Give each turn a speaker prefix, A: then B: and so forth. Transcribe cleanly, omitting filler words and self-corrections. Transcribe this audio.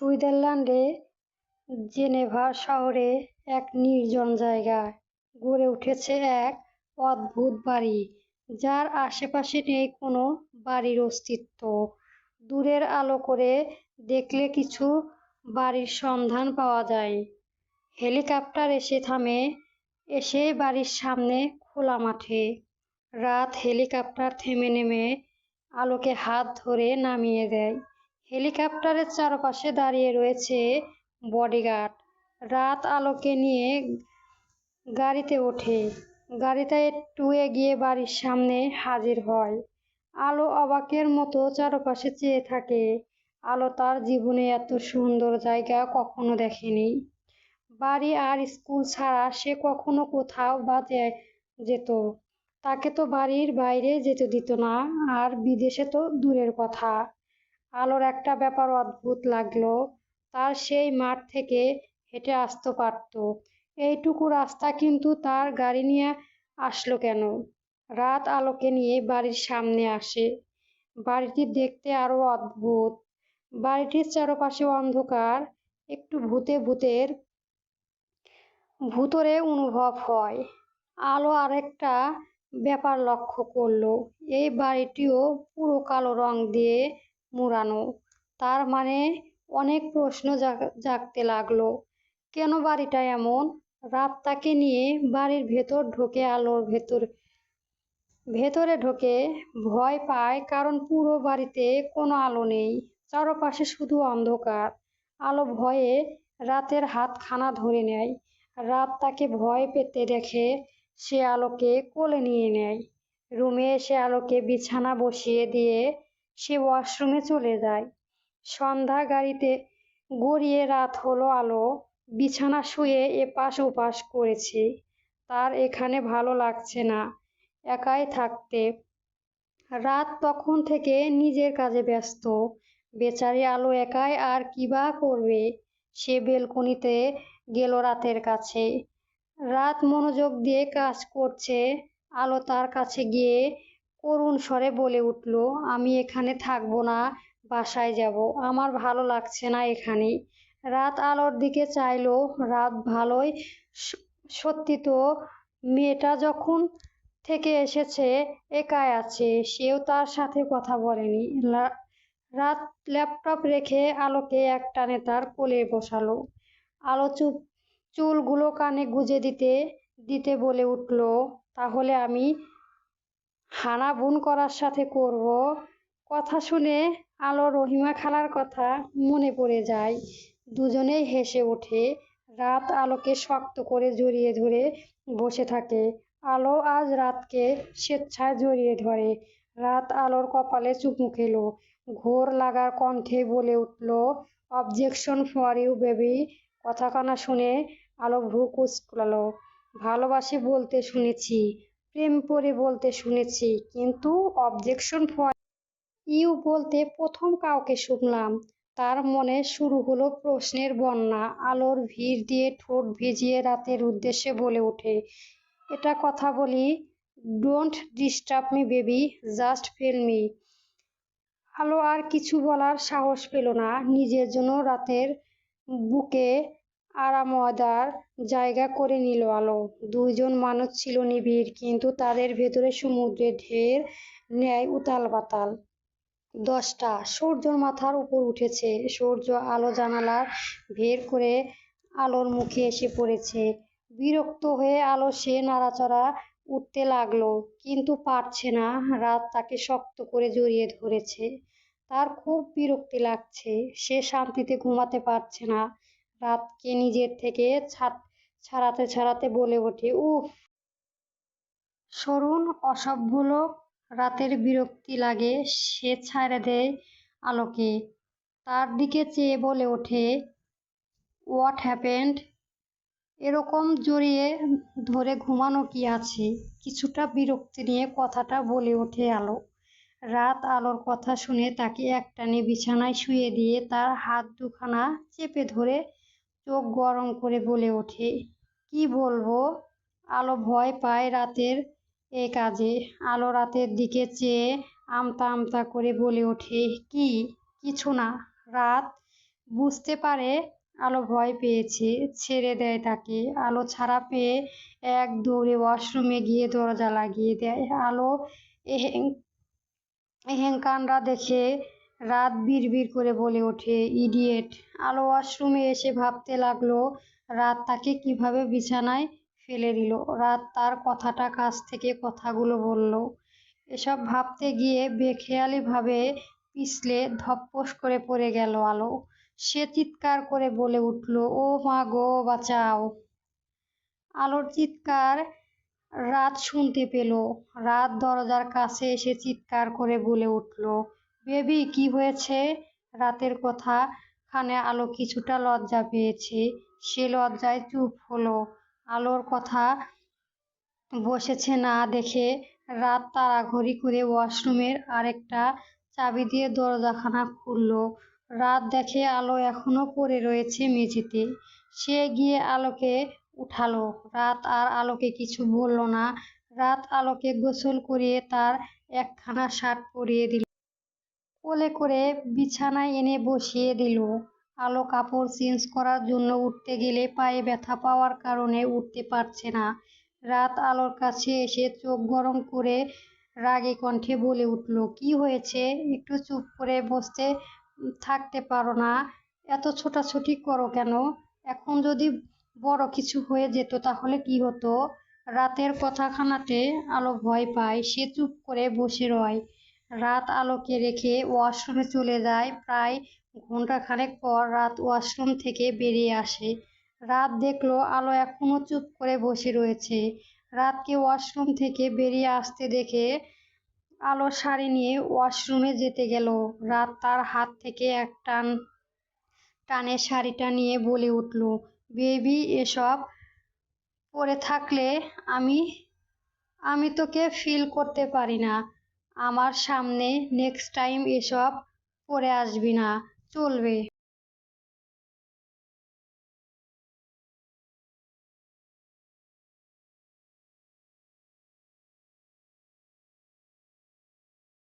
A: সুইজারল্যান্ডে জেনেভা শহরে এক নির্জন জায়গায় গড়ে উঠেছে এক অদ্ভুত বাড়ি, যার আশেপাশে নেই কোনো বাড়ির অস্তিত্ব। দূরের আলো করে দেখলে কিছু বাড়ির সন্ধান পাওয়া যায়। হেলিকপ্টার এসে থামে এসে বাড়ির সামনে খোলা মাঠে। রাত হেলিকপ্টার থেমে নেমে আলোকে হাত ধরে নামিয়ে দেয়। হেলিকপ্টারের চারপাশে দাঁড়িয়ে রয়েছে বডিগার্ড। রাত আলোকে নিয়ে গাড়িতে ওঠে। গাড়িটা একটু এগিয়ে বাড়ির সামনে হাজির হয়। আলো অবাকের মতো চারপাশে চেয়ে থাকে। আলো তার জীবনে এত সুন্দর জায়গা কখনো দেখেনি। বাড়ি আর স্কুল ছাড়া সে কখনো কোথাও বা যেত। তাকে তো বাড়ির বাইরে যেতে দিত না, আর বিদেশে তো দূরের কথা। আলোর একটা ব্যাপার অদ্ভুত লাগলো, তার সেই মাঠ থেকে হেঁটে আসতে পারত। এইটুকু রাস্তা কিন্তু তার গাড়ি নিয়ে আসলো কেন? রাত আলোকে নিয়ে বাড়ির সামনে আসে। বাড়িটি দেখতে আরো অদ্ভুত। বাড়িটির চারপাশে অন্ধকার, একটু ভুতুরে অনুভব হয়। আলো আরেকটা ব্যাপার লক্ষ্য করলো, এই বাড়িটিও পুরো কালো রং দিয়ে মোড়ানো। তার মানে অনেক প্রশ্ন জাগতে লাগলো। কেন বাড়িটা এমন? রাত তাকে নিয়ে বাড়ির ভেতর ঢোকে। আলোর ভেতরে ঢোকে ভয় পায়, কারণ পুরো বাড়িতে কোনো আলো নেই। চারপাশে শুধু অন্ধকার। আলো ভয়ে রাতের হাতখানা ধরে নেয়। রাত তাকে ভয় পেতে দেখে সে আলোকে কোলে নিয়ে নেয়। রুমে এসে আলোকে বিছানা বসিয়ে দিয়ে সে ওয়াশরুমে চলে যায়। সন্ধ্যা গড়িয়ে রাত হলো। আলো বিছানা শুয়ে এপাশ ওপাশ করেছে। তার এখানে ভালো লাগছে না একাই থাকতে। রাত তখন থেকে নিজের কাজে ব্যস্ত। বেচারি আলো একাই আর কি বা করবে। সে বেলকনিতে গেল রাতের কাছে। রাত মনোযোগ দিয়ে কাজ করছে। আলো তার কাছে গিয়ে করুণ স্বরে বলে উঠল, আমি এখানে থাকবো না, বাসায় যাব। আমার ভালো লাগছে না এখানে। রাত আলোর দিকে চাইলো। রাত ভালোই। সত্যি তো, মেয়েটা যখন থেকে এসেছে একাই আছে, সেও তার সাথে কথা বলেনি। রাত ল্যাপটপ রেখে আলোকে একটানে তার কোলে বসালো। আলো চুলগুলো কানে গুজে দিতে দিতে বলে উঠল, তাহলে আমি হানা বুন করার সাথে করব। কথা শুনে আলো রহিমা খালার কথা মনে পড়ে যায়। দুজনেই হেসে ওঠে। রাত আলোকে শক্ত করে জড়িয়ে ধরে বসে থাকে। আলো আজ রাতকে স্বেচ্ছায় জড়িয়ে ধরে। রাত আলোর কপালে চুমু খেলো। ঘোর লাগার কণ্ঠে বলে উঠল, অবজেকশন ফর ইউ বেবি। কথাখানা শুনে আলো ভ্রু কুঁচকালো। ভালোবাসি বলতে শুনেছি, প্রেম করে বলতে শুনেছি, কিন্তু অবজেকশন ফর ইউ বলতে প্রথম কাউকে শুনলাম। তার মনে শুরু হলো প্রশ্নের বন্যা। আলোর ভিড় দিয়ে ঠোঁট ভিজিয়ে রাতের উদ্দেশ্যে বলে ওঠে, এটা কথা বলি, don't disturb me baby, just feel me. আলো আর কিছু বলার সাহস পেল না। নিজের জন্য রাতের বুকে আরামদার জায়গা করে নিল আলো। দুইজন মানুষ ছিল নিবিড়, কিন্তু তাদের ভেতরে সমুদ্রের ঢের ন্যায় উতাল পাতাল। 10টা সূর্য মাথার উপর উঠেছে। সূর্য আলো জানালার ভের করে আলোর মুখে এসে পড়েছে। বিরক্ত হয়ে আলো সে নাড়াচাড়া উঠতে লাগলো, কিন্তু পারছে না। রাত তাকে শক্ত করে জড়িয়ে ধরেছে। তার খুব বিরক্তি লাগছে। সে শান্তিতে ঘুমাতে পারছে না। রাতকে নিজের থেকে ছাড়াতে ছাড়াতে বলে ওঠে, উফ, সরুন অসভ্য লোক। রাতের বিরক্তি লাগে। সে ছাড়ে দেয় আলোকে। তার দিকে চেয়ে বলে ওঠে, হোয়াট হ্যাপেন্ড? এরকম জড়িয়ে ধরে ঘুমানো কি আছে? কিছুটা বিরক্তি নিয়ে কথাটা বলে ওঠে আলো। রাত আলোর কথা শুনে তাকে একটানে বিছানায় শুয়ে দিয়ে তার হাত দুখানা চেপে ধরে চোখ গরম করে বলে ওঠে, কি বলবো? আলো ভয় পায় রাতের এ কাজে। আলো রাতের দিকে চেয়ে আমতা আমতা করে বলে ওঠে, কিছু না। রাত বুঝতে পারে আলো ভয় পেয়েছে, ছেড়ে দেয় তাকে। আলো ছাড়া পেয়ে এক দৌড়ে ওয়াশরুমে গিয়ে দরজা লাগিয়ে দেয়। আলো এহেঙ্কানরা দেখে রাত বিড়বিড় করে বলে ওঠে, ইডিয়েট। আলো ওয়াশরুমে এসে ভাবতে লাগলো রাত তাকে কিভাবে বিছানায় ফেলে দিল। রাত তার কথাটা কাছ থেকে কথাগুলো বলল। এসব ভাবতে গিয়ে বেখেয়ালিভাবে পিছলে ধপ্পস করে পড়ে গেল আলো। সে চিৎকার করে বলে উঠল, ও মা গো, বাঁচাও। আলোর চিৎকার রাত শুনতে পেল। রাত দরজার কাছে এসে চিৎকার করে বলে উঠল, বেবি, কি হয়েছে? রাতের কথা খানে আলো কিছুটা লজ্জা পেয়েছে। সে লজ্জায় চুপ হলো। আলোর কথা বসেছে না দেখে রাত তাড়াহুড়ি করে ওয়াশরুমের আরেকটা চাবি দিয়ে দরজাখানা খুলল। রাত দেখে আলো এখনো পড়ে রয়েছে মেঝেতে। সে গিয়ে আলোকে উঠালো। রাত আর আলোকে কিছু বলল না। রাত আলোকে গোসল করিয়ে তার একখানা শার্ট পরিয়ে দিল, কোলে করে বিছানায় এনে বসিয়ে দিল। আলো কাপড় চেঞ্জ করার জন্য উঠতে গেলে পায়ে ব্যথা পাওয়ার কারণে উঠতে পারছে না। রাত আলোর কাছে এসে চোখ গরম করে রাগী কণ্ঠে বলে উঠল, কি হয়েছে? একটু চুপ করে বসতে থাকতে পারো না? এত ছোটাছুটি করো কেন? এখন যদি বড় কিছু হয়ে যেত তাহলে কি হতো? রাতের কথাখানাতে আলো ভয় পায়। সে চুপ করে বসে রয়। রাত আলোকে রেখে ওয়াশরুমে চলে যায়। প্রায় ঘন্টাখানেক পর রাত ওয়াশরুম থেকে বেরিয়ে আসে। রাত দেখলো আলো এখনো চুপ করে বসে রয়েছে। রাতকে ওয়াশরুম থেকে বেরিয়ে আসতে দেখে আলো শাড়ি নিয়ে ওয়াশরুমে যেতে গেল। রাত তার হাত থেকে এক টানে শাড়িটা নিয়ে বলে উঠল, বেবি, এসব পরে থাকলে আমি আমি তোকে ফিল করতে পারি না। আমার সামনে নেক্সট টাইম এসব পরে আসবি না, চলবে?